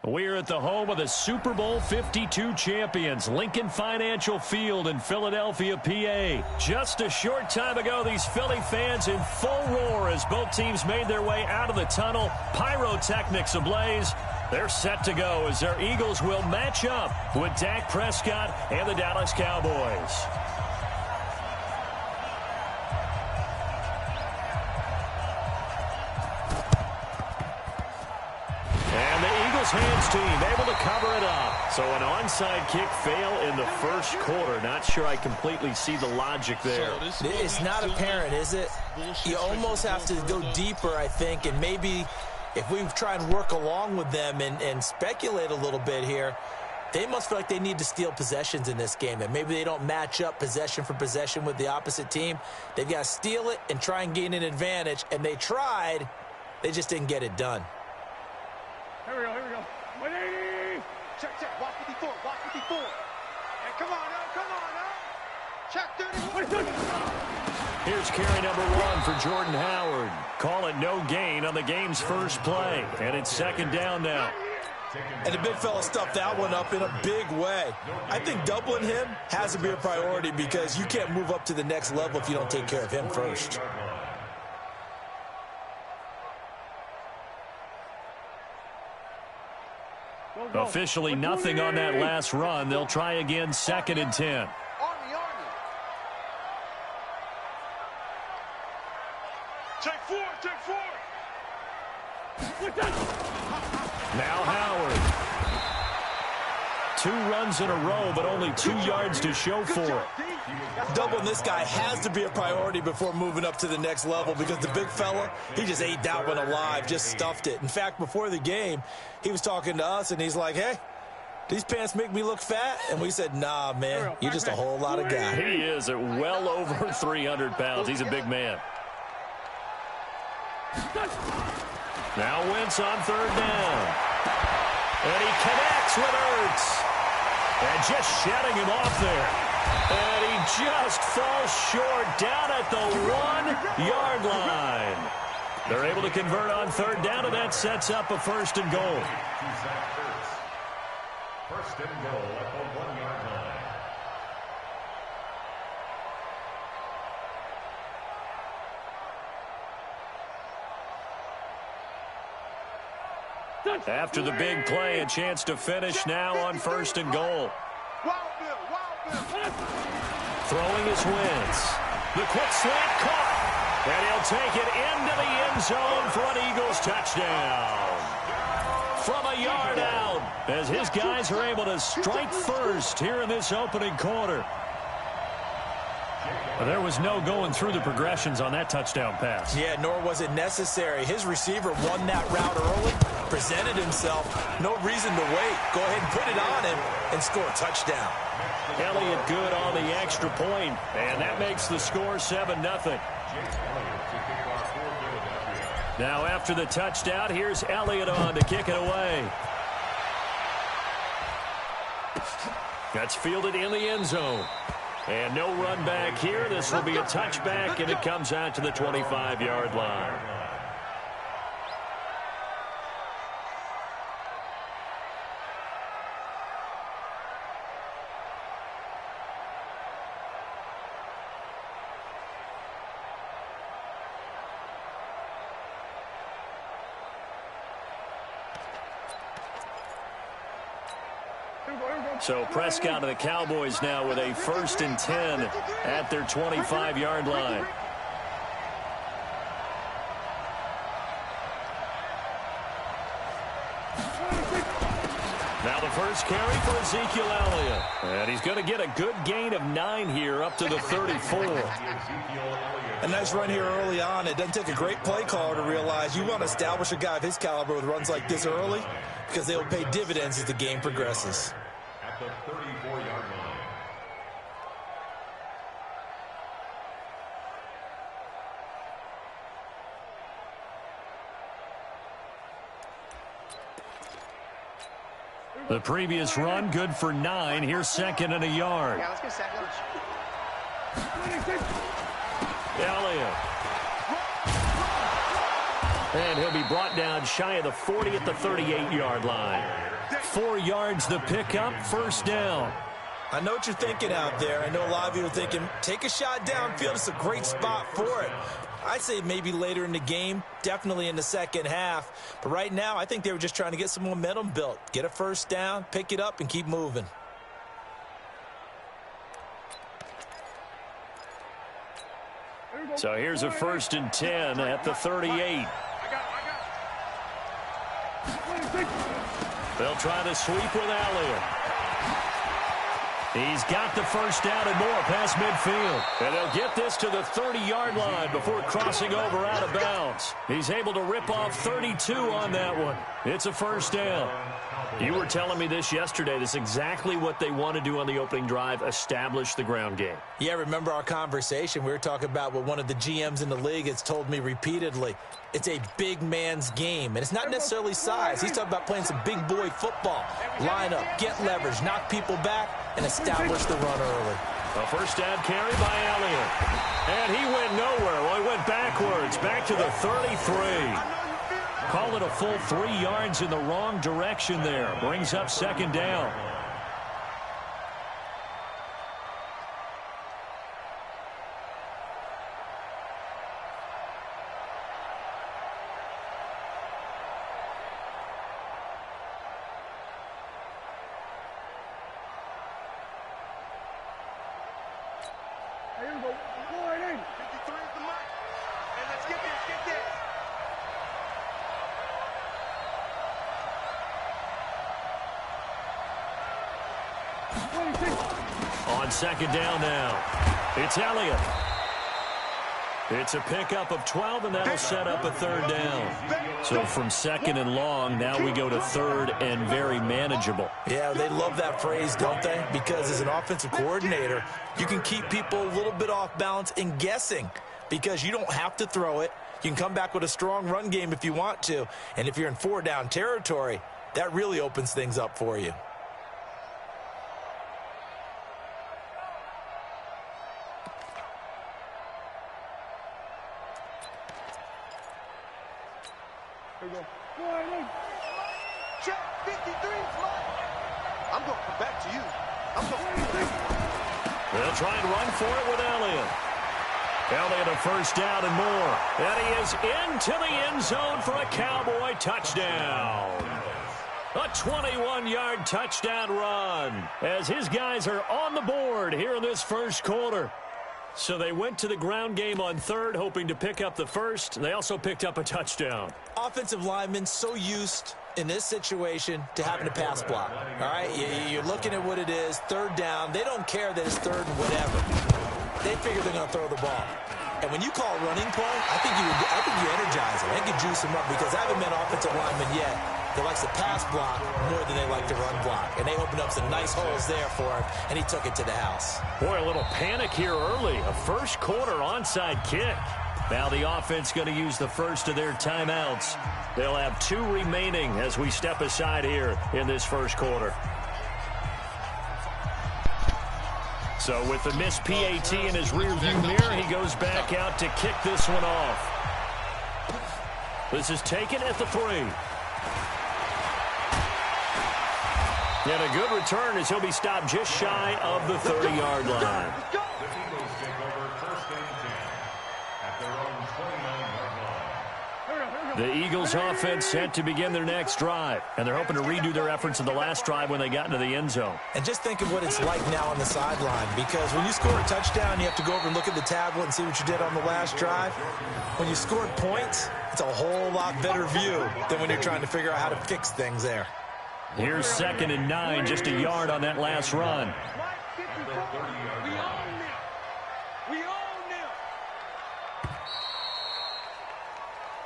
We're at the home of the Super Bowl 52 champions, Lincoln Financial Field in Philadelphia, PA. Just a short time ago, these Philly fans in full roar as both teams made their way out of the tunnel. Pyrotechnics ablaze. They're set to go as their Eagles will match up with Dak Prescott and the Dallas Cowboys. Hands team able to cover it up. So an onside kick fail in the first quarter. Not sure I completely see the logic there. It's not apparent, is it? You almost have to go deeper, I think, and maybe if we try and work along with them and speculate a little bit here, they must feel like they need to steal possessions in this game, and maybe they don't match up possession for possession with the opposite team. They've got to steal it and try and gain an advantage, and they tried. They just didn't get it done. Here we go, here we go. 180. Check, check. Walk 54, walk 54. Hey, come on now, come on now. Check 31. Here's carry number 1 for Jordan Howard. Call it no gain on the game's first play. And it's second down now. And the big fella stuffed that one up in a big way. I think doubling him has to be a priority because you can't move up to the next level if you don't take care of him first. Officially nothing on that last run. They'll try again, second and 10. Army. Take four. Now Howard. 2 runs in a row, but only 2 yards to show for it. Doubling this guy has to be a priority before moving up to the next level because the big fella, he just ate that one alive, just stuffed it. In fact, before the game, he was talking to us, and he's like, hey, these pants make me look fat? And we said, nah, man, you're just a whole lot of guy. He is at well over 300 pounds. He's a big man. Now Wentz on third down. And he connects with Ertz. And just shutting him off there. And he just falls short down at the 1-yard line. They're able to convert on third down, and that sets up a first and goal. First and goal at the 1-yard line. After the big play, a chance to finish now on first and goal. Throwing his Wentz. The quick slant caught. And he'll take it into the end zone for an Eagles touchdown. From a yard out, as his guys are able to strike first here in this opening quarter. There was no going through the progressions on that touchdown pass. Yeah, nor was it necessary. His receiver won that route early, presented himself. No reason to wait. Go ahead and put it on him and score a touchdown. Elliott good on the extra point, and that makes the score 7-0. Now after the touchdown, here's Elliott on to kick it away. That's fielded in the end zone. And no run back here. This will be a touchback, and it comes out to the 25-yard line. So Prescott of the Cowboys now with a first and 10 at their 25-yard line. Now the first carry for Ezekiel Elliott. And he's going to get a good gain of 9 here up to the 34. A nice run here early on. It doesn't take a great play caller to realize you want to establish a guy of his caliber with runs like this early because they will pay dividends as the game progresses. At the 34-yard line. The previous run, good for 9. Here's second and a yard. Yeah, let's get second. Elliott. And he'll be brought down shy of the 40 at the 38-yard line. 4 yards the pickup, first down. I know what you're thinking out there. I know a lot of you are thinking, take a shot downfield. It's a great spot for it. I'd say maybe later in the game, definitely in the second half. But right now, I think they were just trying to get some momentum built. Get a first down, pick it up, and keep moving. So here's a 1st and 10 at the 38. They'll try to sweep with Elliott. He's got the first down and more past midfield. And he'll get this to the 30-yard line before crossing over out of bounds. He's able to rip off 32 on that one. It's a first down. You were telling me this yesterday. This is exactly what they want to do on the opening drive, establish the ground game. Yeah, remember our conversation? We were talking about what one of the GMs in the league has told me repeatedly. It's a big man's game, and it's not necessarily size. He's talking about playing some big boy football. Line up, get leverage, knock people back, and establish the run early. A first down carry by Elliott. And he went nowhere. Well, he went backwards, back to the 33. Call it a full 3 yards in the wrong direction there. Brings up second down. On second down now, it's Elliott. It's a pickup of 12, and that'll set up a third down. So from second and long, now we go to third and very manageable. Yeah, they love that phrase, don't they? Because as an offensive coordinator, you can keep people a little bit off balance and guessing because you don't have to throw it. You can come back with a strong run game if you want to. And if you're in 4-down territory, that really opens things up for you. Check 53, I'm going to come back to you. I'm going. They'll try and run for it with Elliott. Elliott a first down and more. And he is into the end zone for a Cowboy touchdown. A 21-yard touchdown run as his guys are on the board here in this first quarter. So they went to the ground game on third, hoping to pick up the first. They also picked up a touchdown. Offensive linemen so used in this situation to having a pass block. All right, you're looking at what it is, third down. They don't care that it's third and whatever. They figure they're going to throw the ball. And when you call running play, I think you energize them. I think you juice them up because I haven't met an offensive lineman yet that likes to pass block more than they like to run block. And they opened up some nice holes there for him, and he took it to the house. Boy, a little panic here early. A first quarter onside kick. Now the offense going to use the first of their timeouts. They'll have 2 remaining as we step aside here in this first quarter. So with the missed PAT in his rearview mirror, he goes back out to kick this one off. This is taken at the 3. And a good return as he'll be stopped just shy of the 30-yard line. The Eagles offense set to begin their next drive, and they're hoping to redo their efforts in the last drive when they got into the end zone. And just think of what it's like now on the sideline, because when you score a touchdown, you have to go over and look at the tablet and see what you did on the last drive. When you scored points, it's a whole lot better view than when you're trying to figure out how to fix things there. Here's 2nd and 9, just a yard on that last run.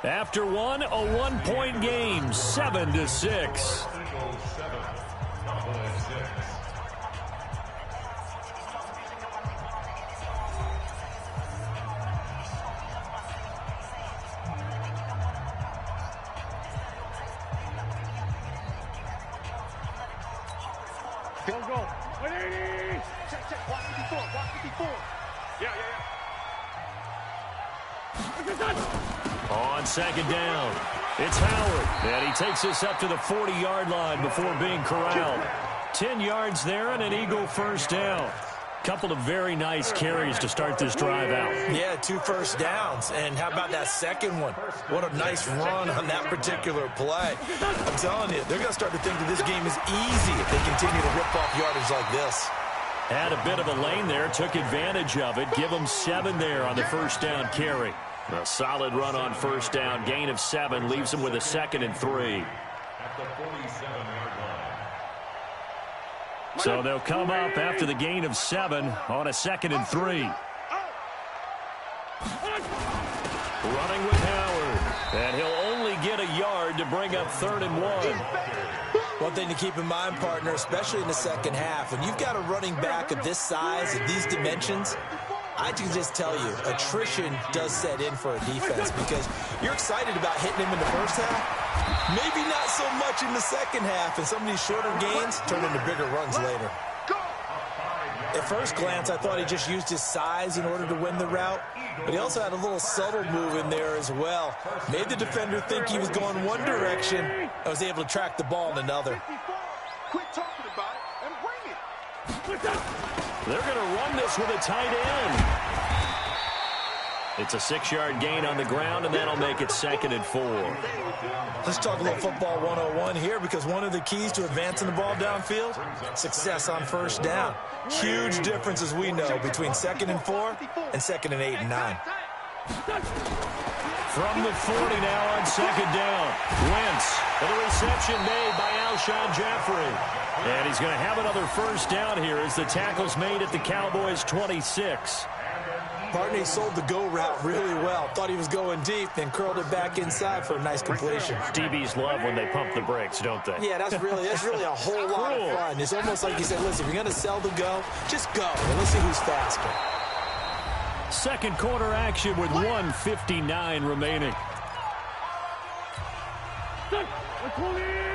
After one, a 1-point game, 7-6. Go, go. 180. Check. Walk 54. Walk 54. Yeah. On second down, It's Howard, and he takes us up to the 40-yard line before being corralled. 10 yards there and an Eagle first down. Couple of very nice carries to start this drive out. Yeah, 2 first downs. And how about that second one? What a nice run on that particular play. I'm telling you, they're going to start to think that this game is easy if they continue to rip off yardage like this. Had a bit of a lane there, took advantage of it. Give them 7 there on the first down carry. A solid run on first down. Gain of 7 leaves them with a 2nd and 3. At the 47-yard line. So they'll come up after the gain of 7 on a 2nd and 3. Running with Howard. And he'll only get a yard to bring up 3rd and 1. One thing to keep in mind, partner, especially in the second half, when you've got a running back of this size, of these dimensions, I can just tell you, attrition does set in for a defense because you're excited about hitting him in the first half. Maybe not so much in the second half, and some of these shorter gains turn into bigger runs later. At first glance, I thought he just used his size in order to win the route, but he also had a little subtle move in there as well. Made the defender think he was going one direction and was able to track the ball in another. Quit talking about it and bring it. They're going to run this with a tight end. It's a 6-yard gain on the ground, and that'll make it 2nd and 4. Let's talk a little football 101 here, because one of the keys to advancing the ball downfield, success on first down. Huge difference, as we know, between 2nd and 4 and 2nd and 8 and 9. From the 40 now on 2nd down. Wentz, and a reception made by Alshon Jeffrey. And he's going to have another first down here as the tackle's made at the Cowboys' 26. Partner, he sold the go route really well. Thought he was going deep, then curled it back inside for a nice completion. DBs love when they pump the brakes, don't they? Yeah, that's really a whole lot of fun. It's almost like he said, listen, if you're going to sell the go, just go, and let's see who's faster. Second quarter action with 1:59 remaining.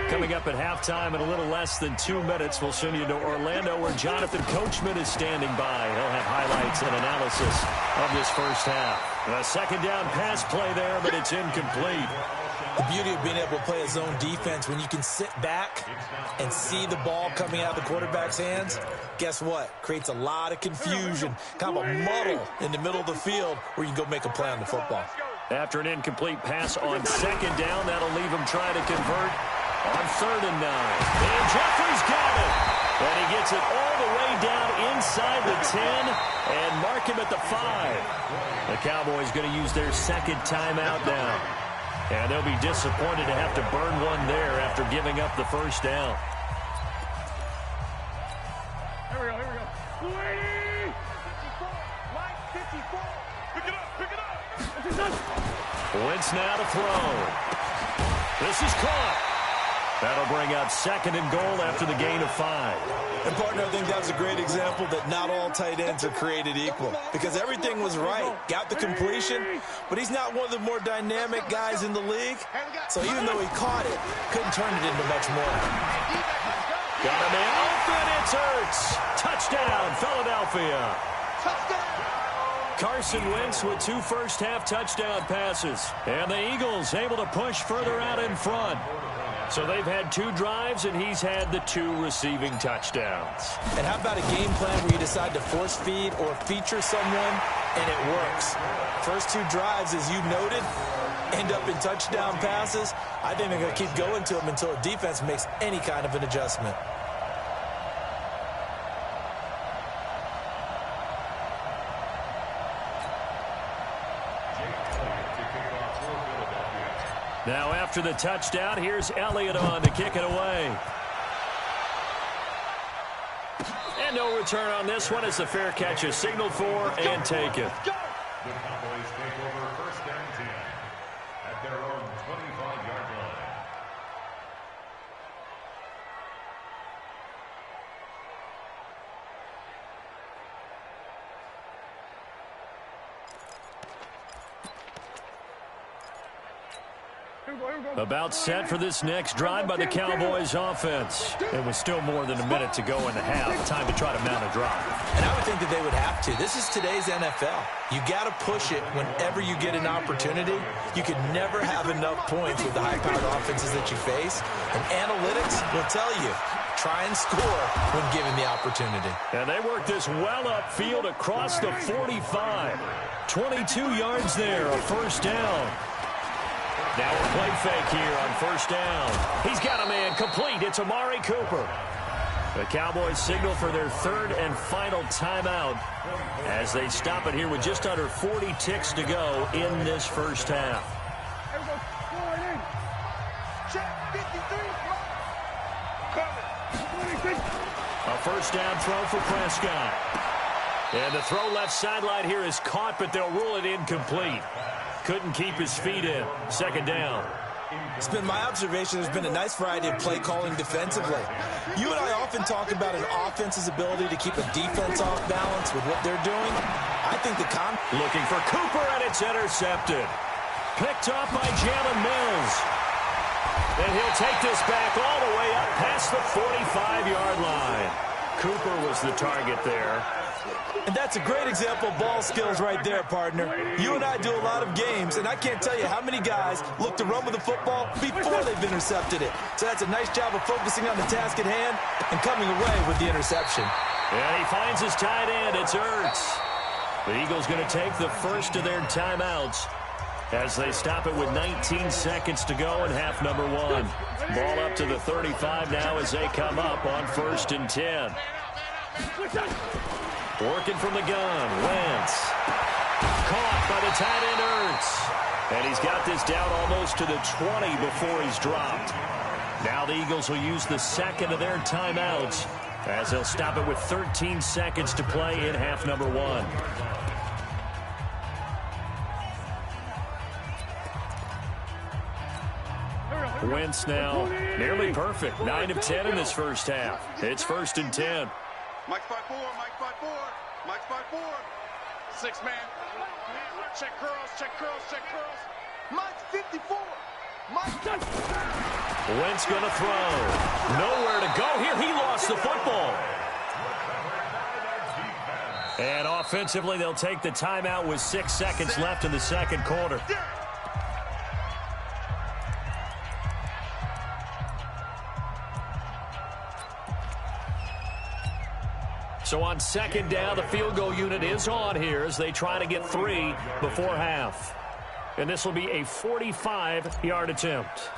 Coming up at halftime in a little less than 2 minutes, we'll send you to Orlando where Jonathan Coachman is standing by. He'll have highlights and analysis of this first half. A second down pass play there, but it's incomplete. The beauty of being able to play a zone defense when you can sit back and see the ball coming out of the quarterback's hands, guess what? Creates a lot of confusion, kind of a muddle in the middle of the field where you can go make a play on the football. After an incomplete pass on second down, that'll leave him trying to convert on 3rd and 9. And Jeffrey's got it. And he gets it all the way down inside the 10 and mark him at the 5. The Cowboys going to use their second timeout now. And they'll be disappointed to have to burn one there after giving up the first down. Here we go, here we go. 54, Mike 54. Pick it up. Wentz now to throw. This is caught. That'll bring up 2nd and goal after the gain of 5. And, partner, I think that was a great example that not all tight ends are created equal, because everything was right. Got the completion, but he's not one of the more dynamic guys in the league. So even though he caught it, couldn't turn it into much more. Got a man open. It's Ertz. Touchdown, Philadelphia. Carson Wentz with 2 first-half touchdown passes. And the Eagles able to push further out in front. So they've had 2 drives, and he's had the 2 receiving touchdowns. And how about a game plan where you decide to force feed or feature someone, and it works? First 2 drives, as you noted, end up in touchdown passes. I think they're going to keep going to them until a defense makes any kind of an adjustment. Now after the touchdown, here's Elliott on to kick it away. And no return on this one as the fair catch is signaled for and taken. The Cowboys take over first down 10 at their own 25-yard line. Here About set for this next drive by the Cowboys offense. It was still more than a minute to go in the half. Time to try to mount a drive. And I would think that they would have to. This is today's NFL. You got to push it whenever you get an opportunity. You could never have enough points with the high-powered offenses that you face. And analytics will tell you, try and score when given the opportunity. And they work this well upfield across the 45. 22 yards there, a first down. Now a play fake here on first down. He's got a man complete. It's Amari Cooper. The Cowboys signal for their third and final timeout as they stop it here with just under 40 ticks to go in this first half. A first down throw for Prescott. And the throw left sideline here is caught, but they'll rule it incomplete. Couldn't keep his feet in. Second down. It's been my observation there's been a nice variety of play calling defensively. You and I often talk about an offense's ability to keep a defense off balance with what they're doing. I think the looking for Cooper, and it's intercepted. Picked off by Jalen Mills. And he'll take this back all the way up past the 45-yard line. Cooper was the target there. And that's a great example of ball skills right there, partner. You and I do a lot of games, and I can't tell you how many guys look to run with the football before they've intercepted it. So that's a nice job of focusing on the task at hand and coming away with the interception. And he finds his tight end. It's Ertz. The Eagles going to take the first of their timeouts as they stop it with 19 seconds to go in half number one. Ball up to the 35 now as they come up on 1st and 10. Working from the gun, Wentz. Caught by the tight end, Ertz. And he's got this down almost to the 20 before he's dropped. Now the Eagles will use the second of their timeouts as they'll stop it with 13 seconds to play in half number one. Wentz now nearly perfect. 9 of 10 in this first half. It's 1st and 10. Mike's by 4, Mike's by 4, Mike's by 4. 6 man. Check curls, check curls, check curls. Mike's 54. Mike's done. Wentz going to throw. Nowhere to go here. He lost the football. And offensively, they'll take the timeout with 6 seconds left in the second quarter. So on second down, the field goal unit is on here as they try to get 3 before half. And this will be a 45-yard attempt.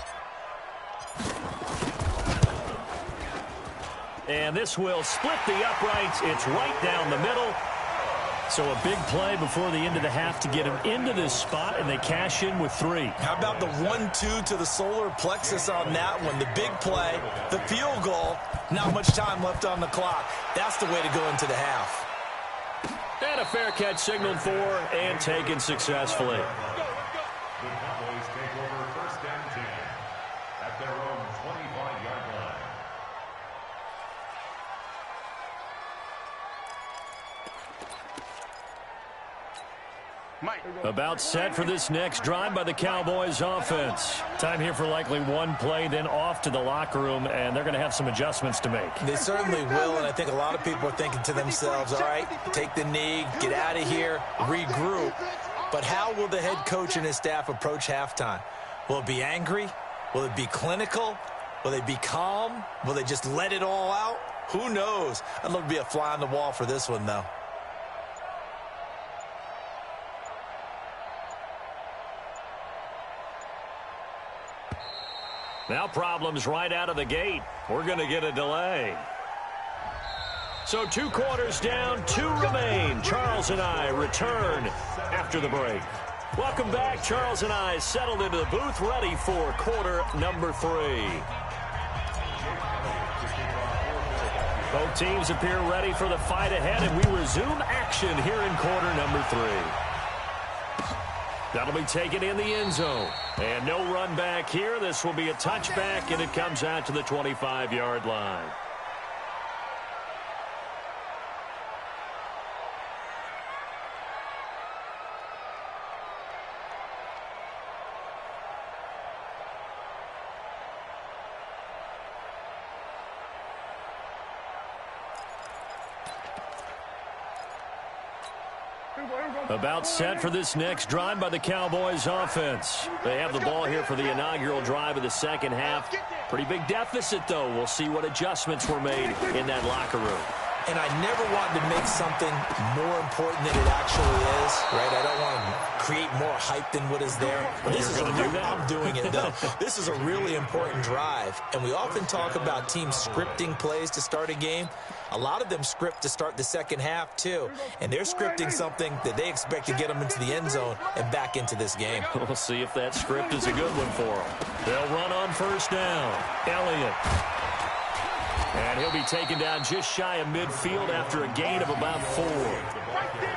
And this will split the uprights. It's right down the middle. So a big play before the end of the half to get him into this spot, and they cash in with 3. How about the 1-2 to the solar plexus on that one? The big play, the field goal, not much time left on the clock. That's the way to go into the half. And a fair catch signaled for and taken successfully. The Cowboys take over 1st and 10 at their own 25-yard line. About set for this next drive by the Cowboys offense. Time here for likely one play, then off to the locker room, and they're going to have some adjustments to make. They certainly will, and I think a lot of people are thinking to themselves, all right, take the knee, get out of here, regroup. But how will the head coach and his staff approach halftime? Will it be angry? Will it be clinical? Will they be calm? Will they just let it all out? Who knows? I'd love to be a fly on the wall for this one, though. Now problems right out of the gate. We're going to get a delay. So 2 quarters down, 2 remain. Charles and I return after the break. Welcome back. Charles and I settled into the booth, ready for quarter number 3. Both teams appear ready for the fight ahead, and we resume action here in quarter number 3. That'll be taken in the end zone. And no run back here. This will be a touchback, and it comes out to the 25-yard line. About set for this next drive by the Cowboys offense. They have the ball here for the inaugural drive of the second half. Pretty big deficit, though. We'll see what adjustments were made in that locker room. And I never wanted to make something more important than it actually is, right? I don't want to create more hype than what is there. This is I'm doing it, though. This is a really important drive, and we often talk about teams scripting plays to start a game. A lot of them script to start the second half, too, and they're scripting something that they expect to get them into the end zone and back into this game. We'll see if that script is a good one for them. They'll run on first down. Elliott. And he'll be taken down just shy of midfield after a gain of about 4.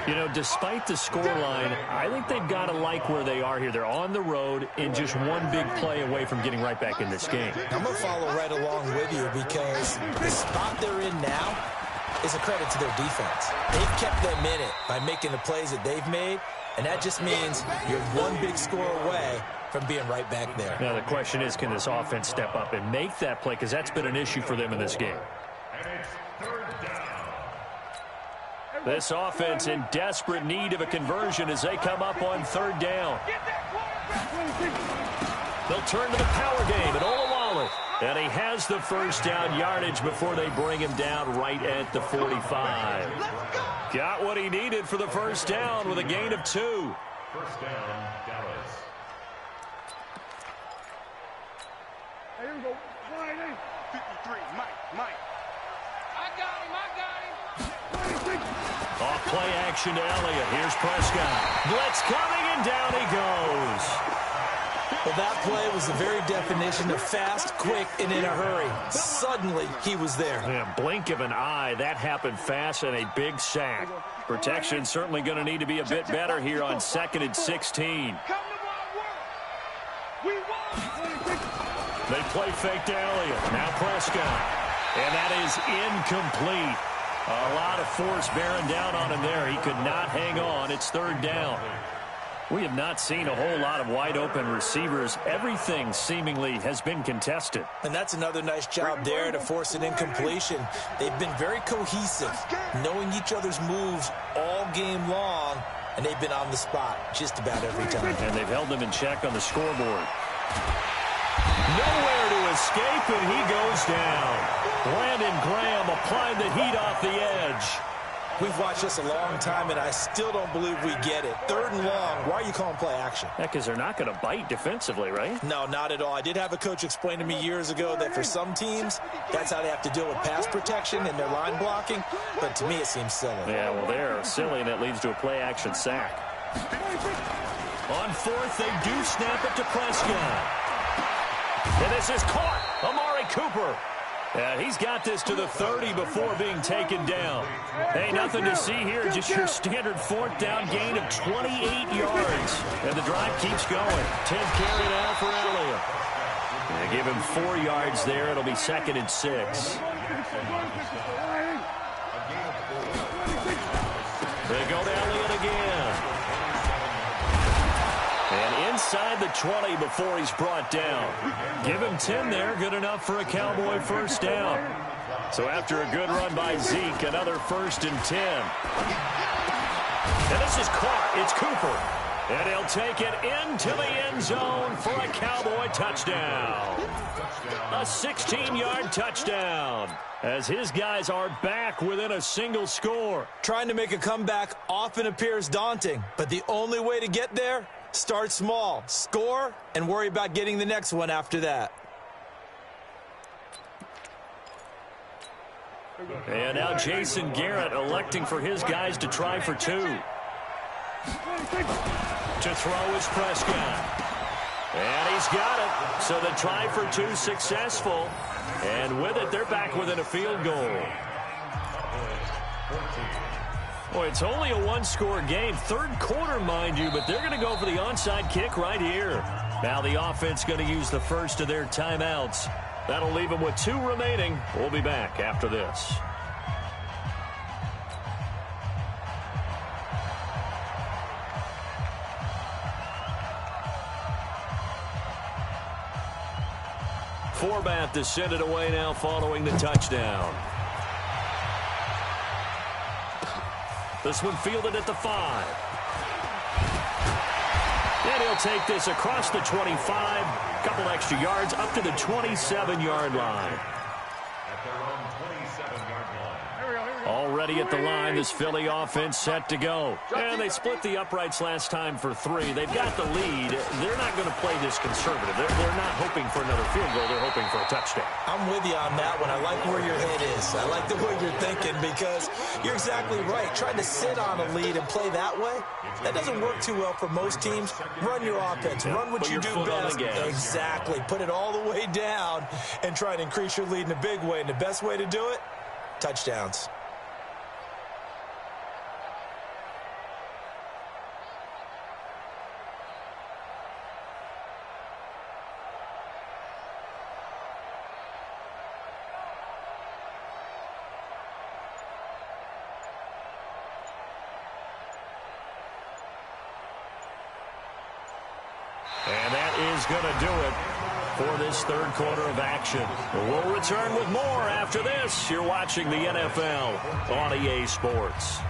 You know, despite the scoreline, I think they've got to like where they are here. They're on the road and just one big play away from getting right back in this game. I'm going to follow right along with you because the spot they're in now is a credit to their defense. They've kept them in it by making the plays that they've made, and that just means you're one big score away from being right back there. Now, the question is, can this offense step up and make that play? Because that's been an issue for them in this game. This offense in desperate need of a conversion as they come up on third down. They'll turn to the power game at Olawale. And he has the first down yardage before they bring him down right at the 45. Got what he needed for the first down with a gain of 2. First down, Dallas. Here we go. 53, Mike. I got him. Off play action to Elliott. Here's Prescott. Blitz coming, and down he goes. Well, that play was the very definition of fast, quick, and in a hurry. Suddenly, he was there. Yeah, blink of an eye. That happened fast and a big sack. Protection certainly going to need to be a bit better here on 2nd and 16. They play fake to Elliott. Now Prescott. And that is incomplete. A lot of force bearing down on him there. He could not hang on. It's third down. We have not seen a whole lot of wide-open receivers. Everything seemingly has been contested. And that's another nice job there to force an incompletion. They've been very cohesive, knowing each other's moves all game long, and they've been on the spot just about every time. And they've held them in check on the scoreboard. Nowhere to escape, and he goes down. Brandon Graham applied the heat off the edge. We've watched this a long time, and I still don't believe we get it. Third and long, why are you calling play action? Yeah, because they're not going to bite defensively, right? No, not at all. I did have a coach explain to me years ago that for some teams, that's how they have to deal with pass protection and their line blocking. But to me, it seems silly. Yeah, well, they're silly, and it leads to a play action sack. On fourth, they do snap it to Prescott. And this is caught. Amari Cooper. And he's got this to the 30 before being taken down. Hey, nothing to see here. Just your standard 4th down gain of 28 yards. And the drive keeps going. 10th carry now for Elliott. They give him 4 yards there. It'll be 2nd and 6. They go to Elliott again. And inside the 20 before he's brought down. Give him 10 there. Good enough for a Cowboy first down. So after a good run by Zeke, another 1st and 10. And this is caught. It's Cooper. And he'll take it into the end zone for a Cowboy touchdown. A 16-yard touchdown. As his guys are back within a single score. Trying to make a comeback often appears daunting, but the only way to get there, start small, score, and worry about getting the next one after that. And now Jason Garrett electing for his guys to try for 2. To throw is Prescott. And he's got it. So the try for 2 successful. And with it, they're back within a field goal. Boy, it's only a 1-score game. Third quarter, mind you, but they're going to go for the onside kick right here. Now the offense going to use the first of their timeouts. That'll leave them with 2 remaining. We'll be back after this. Forbath to send it away now following the touchdown. This one fielded at the 5. And he'll take this across the 25. A couple extra yards up to the 27-yard line. At their own 27-yard line. Already at the line, this Philly offense set to go. And they split the uprights last time for 3. They've got the lead. They're not going to play this conservative. They're not hoping for another field goal. They're hoping for a touchdown. I'm with you on that one. I like where your head is. I like the way you're thinking because you're exactly right. Trying to sit on a lead and play that way, that doesn't work too well for most teams. Run your offense. Run what you do best. Exactly. Put it all the way down and try to increase your lead in a big way. And the best way to do it, touchdowns. And that is going to do it for this third quarter of action. We'll return with more after this. You're watching the NFL on EA Sports.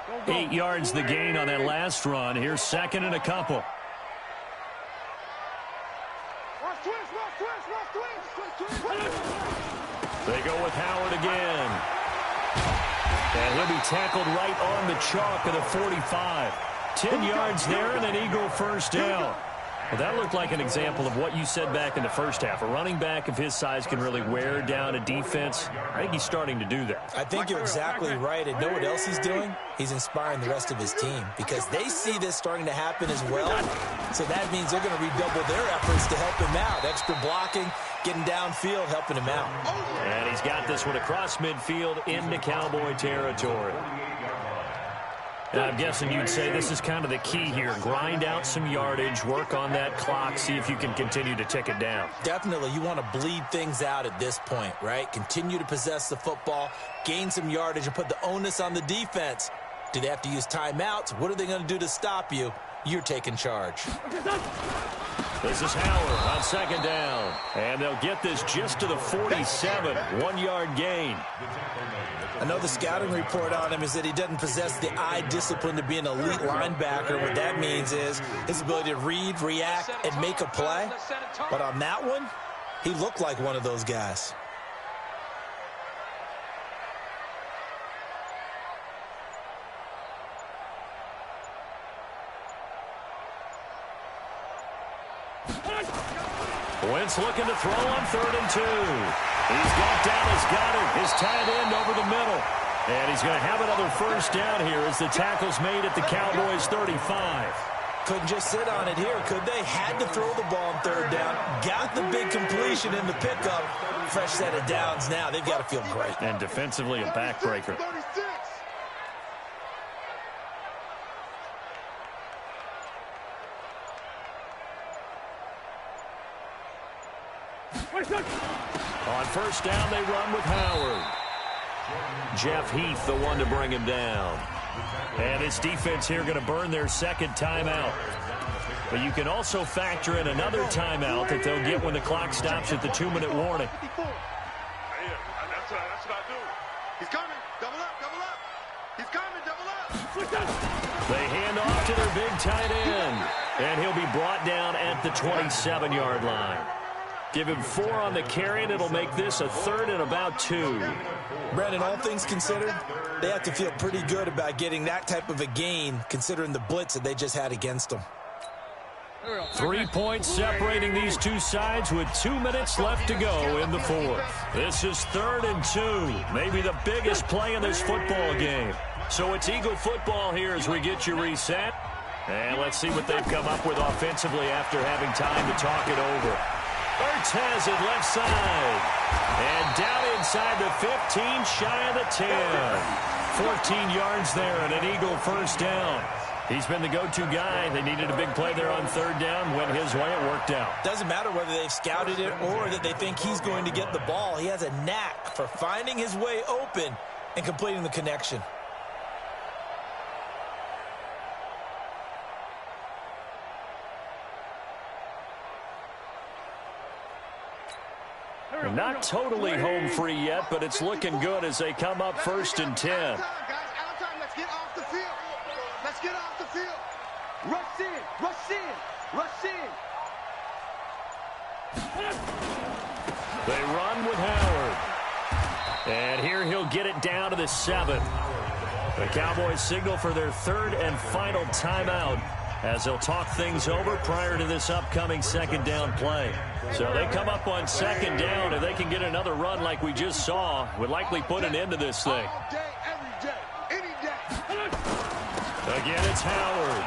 Go, go. 8 yards the gain on that last run. Here's second and a couple. Watch twist, watch twist, watch twist, twist, twist. They go with Howard again. And he'll be tackled right on the chalk of the 45. 10 yards there and an Eagle first down. Well, that looked like an example of what you said back in the first half. A running back of his size can really wear down a defense. I think he's starting to do that. I think you're exactly right. And know what else he's doing? He's inspiring the rest of his team because they see this starting to happen as well. So that means they're going to redouble their efforts to help him out. Extra blocking, getting downfield, helping him out. And he's got this one across midfield into Cowboy territory. And I'm guessing you'd say this is kind of the key here. Grind out some yardage, work on that clock, see if you can continue to tick it down. Definitely. You want to bleed things out at this point, right? Continue to possess the football, gain some yardage, and put the onus on the defense. Do they have to use timeouts? What are they going to do to stop you? You're taking charge. This is Howard on second down. And they'll get this just to the 47. 1-yard gain. I know the scouting report on him is that he doesn't possess the eye discipline to be an elite linebacker. What that means is his ability to read, react, and make a play. But on that one, he looked like one of those guys. Wentz looking to throw on 3rd and 2. He's got Dallas Goedert, his tight end, over the middle. And he's going to have another first down here as the tackle's made at the Cowboys' 35. Couldn't just sit on it here, could they? Had to throw the ball on 3rd down. Got the big completion in the pickup. Fresh set of downs now. They've got to feel great. And defensively a backbreaker. 36. On first down, they run with Howard. Jeff Heath, the one to bring him down. And this defense here going to burn their second timeout. But you can also factor in another timeout that they'll get when the clock stops at the 2-minute warning. That's what I do. He's coming. Double up, double up. He's coming, double up. They hand off to their big tight end. And he'll be brought down at the 27-yard line. Give him 4 on the carry, and it'll make this a 3rd and about 2. Brandon, all things considered, they have to feel pretty good about getting that type of a gain, considering the blitz that they just had against them. 3 points separating these two sides with 2 minutes left to go in the 4th. This is 3rd and 2, maybe the biggest play in this football game. So it's Eagle football here as we get you reset. And let's see what they've come up with offensively after having time to talk it over. Ertz has it left side. And down inside the 15, shy of the 10. 14 yards there and an Eagle first down. He's been the go-to guy. They needed a big play there on third down. Went his way. It worked out. Doesn't matter whether they've scouted it or that they think he's going to get the ball. He has a knack for finding his way open and completing the connection. Not totally home free yet, but it's looking good as they come up 1st and 10. Out of time. Let's get off the field. Let's get off the field. Rush in. Rush in. Rush in. They run with Howard. And here he'll get it down to the 7. The Cowboys signal for their 3rd and final timeout as they'll talk things over prior to this upcoming 2nd down play. So they come up on 2nd down. If they can get another run like we just saw, would likely put an end to this thing. All day, every day, any day. Again, it's Howard.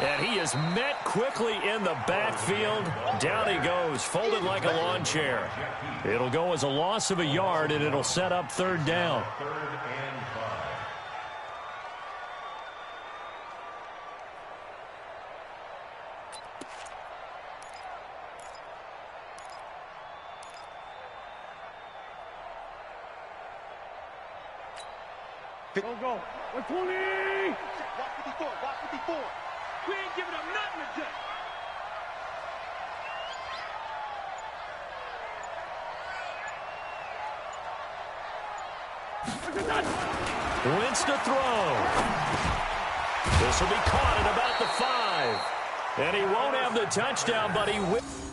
And he is met quickly in the backfield. Down he goes, folded like a lawn chair. It'll go as a loss of a yard, and it'll set up 3rd down. Go. 120. Watch 54. Watch 54. We ain't giving up nothing today. Wentz to throw. This will be caught at about the 5. And he won't have the touchdown, but he will.